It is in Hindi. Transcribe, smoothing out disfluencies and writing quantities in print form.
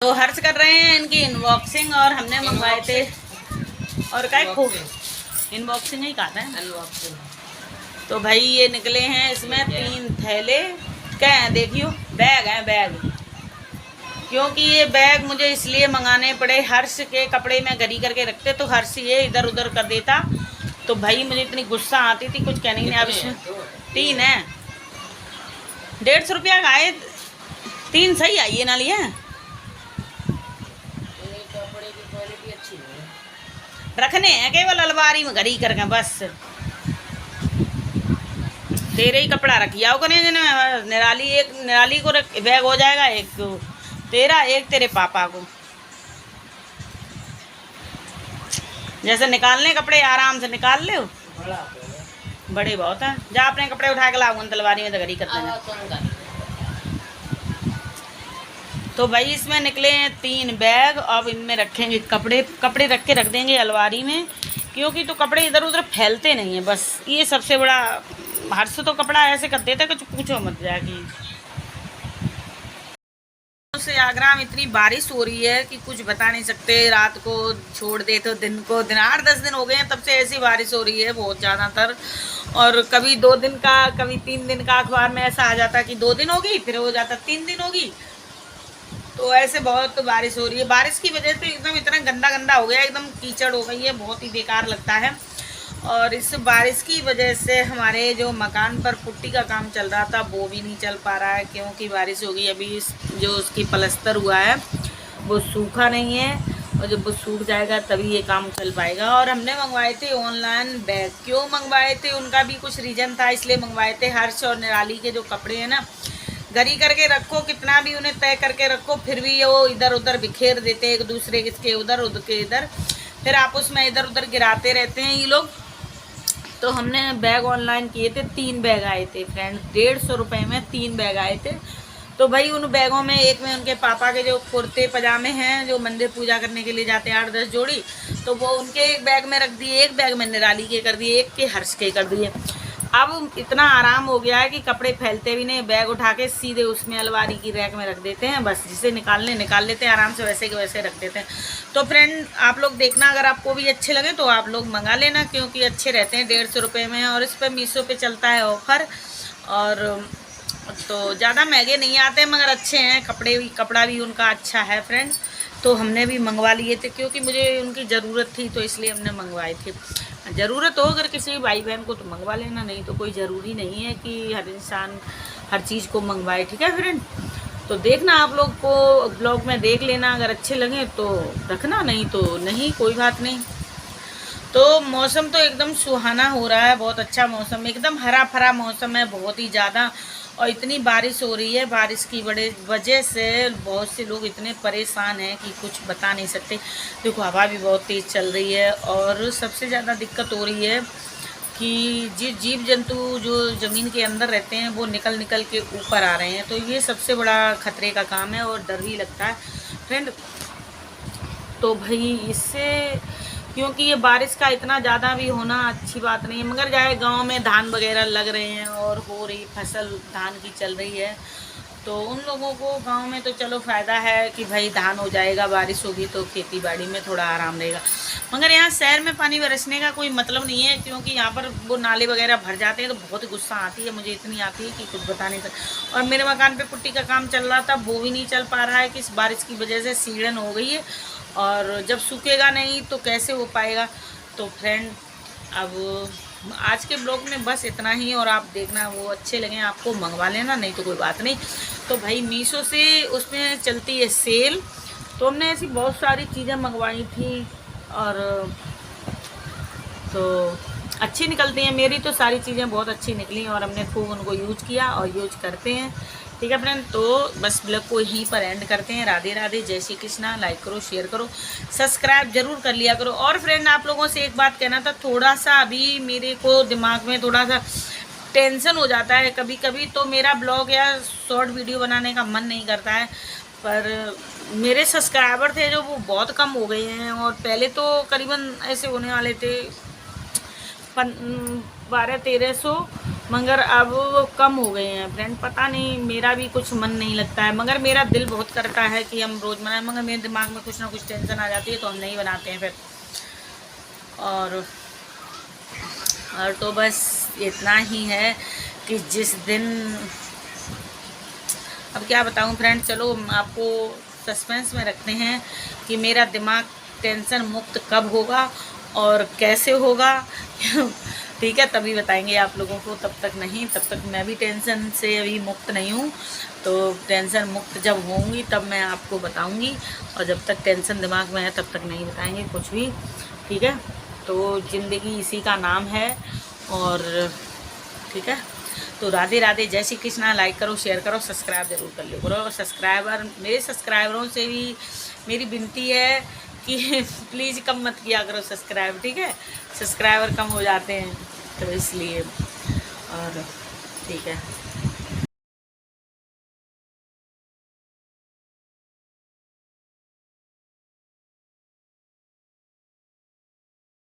तो हर्ष कर रहे हैं इनकी इनबॉक्सिंग, और हमने मंगवाए थे। और क्या खूब इनबॉक्सिंग ही कहा था। तो भाई ये निकले हैं, इसमें 3 थैले क्या हैं, देखियो बैग हैं, बैग। क्योंकि ये बैग मुझे इसलिए मंगाने पड़े, हर्ष के कपड़े में गरी करके रखते तो हर्ष ये इधर उधर कर देता, तो भाई मुझे इतनी गुस्सा आती थी कुछ कहने नहीं। अब इसमें 3 है, 150 रुपया का आए, 3 सही आई है ना लिए। रखने हैं केवल अलमारी में घड़ी करके बस। तेरे ही कपड़ा रखिया हो कने निराली, एक निराली को रख बैग हो जाएगा, एक तेरा, एक तेरे पापा को। जैसे निकालने कपड़े आराम से निकाल ले, बड़े बहुत हैं। जा अपने कपड़े उठा के लाऊंगा तलवारी में तो घड़ी करते हैं। तो भाई इसमें निकले हैं 3 बैग। अब इनमें रखेंगे कपड़े, कपड़े रख के रख देंगे अलमारी में, क्योंकि तो कपड़े इधर उधर फैलते नहीं है, बस ये सबसे बड़ा। हर्ष तो कपड़ा ऐसे कर देता कुछ पूछो मत जाके। से आगरा में इतनी बारिश हो रही है कि कुछ बता नहीं सकते। रात को छोड़ दे तो दिन को, दिन 8-10 दिन हो गए हैं तब से ऐसी बारिश हो रही है बहुत ज़्यादातर। और कभी 2 दिन का, कभी 3 दिन का, अखबार में ऐसा आ जाता कि 2 दिन होगी, फिर हो जाता 3 दिन होगी। तो ऐसे बहुत बारिश हो रही है। बारिश की वजह से एकदम इतना गंदा गंदा हो गया, एकदम कीचड़ हो गई है, बहुत ही बेकार लगता है। और इस बारिश की वजह से हमारे जो मकान पर पुट्टी का काम चल रहा था वो भी नहीं चल पा रहा है, क्योंकि बारिश हो गई। अभी जो उसकी प्लस्तर हुआ है वो सूखा नहीं है, और जब वो सूख जाएगा तभी ये काम चल पाएगा। और हमने मंगवाए थे ऑनलाइन बैग। क्यों मंगवाए थे उनका भी कुछ रीज़न था, इसलिए मंगवाए थे। हर्ष और निराली के जो कपड़े हैं ना, गरी करके रखो, कितना भी उन्हें तय करके रखो, फिर भी वो इधर उधर बिखेर देते, एक दूसरे के उधर उधर के इधर, फिर आपस में इधर उधर गिराते रहते हैं ये लोग। तो हमने बैग ऑनलाइन किए थे, 3 बैग आए थे फ्रेंड, 150 रुपये में 3 बैग आए थे। तो भाई उन बैगों में, एक में उनके पापा के जो कुर्ते पजामे हैं जो मंदिर पूजा करने के लिए जाते हैं 8-10 जोड़ी, तो वो उनके एक बैग में रख दिए, एक बैग में निराली के कर दिए, एक के हर्ष के कर दिए। अब इतना आराम हो गया है कि कपड़े फैलते भी नहीं, बैग उठा के सीधे उसमें अलमारी की रैक में रख देते हैं, बस जिसे निकालने निकाल लेते हैं आराम से, वैसे के वैसे रख देते हैं। तो फ्रेंड आप लोग देखना, अगर आपको भी अच्छे लगे तो आप लोग मंगा लेना, क्योंकि अच्छे रहते हैं, 150 रुपये में। और इस पर मीशो पे चलता है ऑफ़र, और तो ज़्यादा महंगे नहीं आते मगर अच्छे हैं कपड़े भी, कपड़ा भी उनका अच्छा है फ्रेंड। तो हमने भी मंगवा लिए थे, क्योंकि मुझे उनकी ज़रूरत थी, तो इसलिए हमने मंगवाए थे। ज़रूरत हो अगर किसी भाई बहन को तो मंगवा लेना, नहीं तो कोई ज़रूरी नहीं है कि हर इंसान हर चीज़ को मंगवाए, ठीक है फ्रेंड। तो देखना, आप लोग को ब्लॉग में देख लेना, अगर अच्छे लगे तो रखना, नहीं तो नहीं, कोई बात नहीं। तो मौसम तो एकदम सुहाना हो रहा है, बहुत अच्छा मौसम, एकदम हरा भरा मौसम है, बहुत ही ज़्यादा। और इतनी बारिश हो रही है, बारिश की वजह से बहुत से लोग इतने परेशान हैं कि कुछ बता नहीं सकते। देखो हवा भी बहुत तेज़ चल रही है, और सबसे ज़्यादा दिक्कत हो रही है कि जीव जंतु जो ज़मीन के अंदर रहते हैं वो निकल निकल के ऊपर आ रहे हैं। तो ये सबसे बड़ा खतरे का काम है, और डर भी लगता है फ्रेंड। तो भाई इससे, क्योंकि ये बारिश का इतना ज़्यादा भी होना अच्छी बात नहीं है, मगर चाहे गांव में धान वगैरह लग रहे हैं और हो रही फसल धान की चल रही है, तो उन लोगों को गांव में तो चलो फ़ायदा है कि भाई धान हो जाएगा, बारिश होगी तो खेती बाड़ी में थोड़ा आराम रहेगा। मगर यहाँ शहर में पानी बरसने का कोई मतलब नहीं है, क्योंकि यहाँ पर वो नाले वगैरह भर जाते हैं, तो बहुत गुस्सा आती है मुझे, इतनी आती है कि कुछ बता नहीं सकता। और मेरे मकान पे पुट्टी का काम चल रहा था, वो भी नहीं चल पा रहा है कि इस बारिश की वजह से सीढ़न हो गई है, और जब सूखेगा नहीं तो कैसे हो पाएगा। तो फ्रेंड अब आज के ब्लॉग में बस इतना ही, और आप देखना वो अच्छे लगे आपको मंगवा लेना, नहीं तो कोई बात नहीं। तो भाई मीशो से उसमें चलती है सेल, तो हमने ऐसी बहुत सारी चीज़ें मंगवाई थी, और तो अच्छी निकलती हैं। मेरी तो सारी चीज़ें बहुत अच्छी निकली, और हमने खूब उनको यूज किया और यूज करते हैं, ठीक है फ्रेंड। तो बस ब्लॉग को यहीं पर एंड करते हैं। राधे राधे, जय श्री कृष्णा। लाइक करो, शेयर करो, सब्सक्राइब जरूर कर लिया करो। और फ्रेंड आप लोगों से एक बात कहना था, थोड़ा सा अभी मेरे को दिमाग में थोड़ा सा टेंशन हो जाता है कभी कभी, तो मेरा ब्लॉग या शॉर्ट वीडियो बनाने का मन नहीं करता है। पर मेरे सब्सक्राइबर थे जो वो बहुत कम हो गए हैं, और पहले तो करीबन ऐसे होने वाले थे 1200-1300, मगर अब वो कम हो गए हैं फ्रेंड। पता नहीं, मेरा भी कुछ मन नहीं लगता है, मगर मेरा दिल बहुत करता है कि हम रोज़ बनाएं, मगर मेरे दिमाग में कुछ ना कुछ टेंशन आ जाती है तो हम नहीं बनाते हैं फिर। और तो बस इतना ही है कि जिस दिन, अब क्या बताऊं फ्रेंड, चलो आपको सस्पेंस में रखते हैं कि मेरा दिमाग टेंशन मुक्त कब होगा और कैसे होगा ठीक है, तभी बताएंगे आप लोगों को, तब तक नहीं। तब तक मैं भी टेंशन से अभी मुक्त नहीं हूँ, तो टेंशन मुक्त जब होंगी तब मैं आपको बताऊंगी, और जब तक टेंशन दिमाग में है तब तक नहीं बताएंगे कुछ भी, ठीक है। तो ज़िंदगी इसी का नाम है, और ठीक है। तो राधे राधे, जय श्री कृष्णा। लाइक करो, शेयर करो, सब्सक्राइब जरूर कर लो करो। मेरे सब्सक्राइबरों से भी मेरी विनती है कि प्लीज़ कम मत किया करो सब्सक्राइब, ठीक है। सब्सक्राइबर कम हो जाते हैं तो इसलिए, और ठीक है।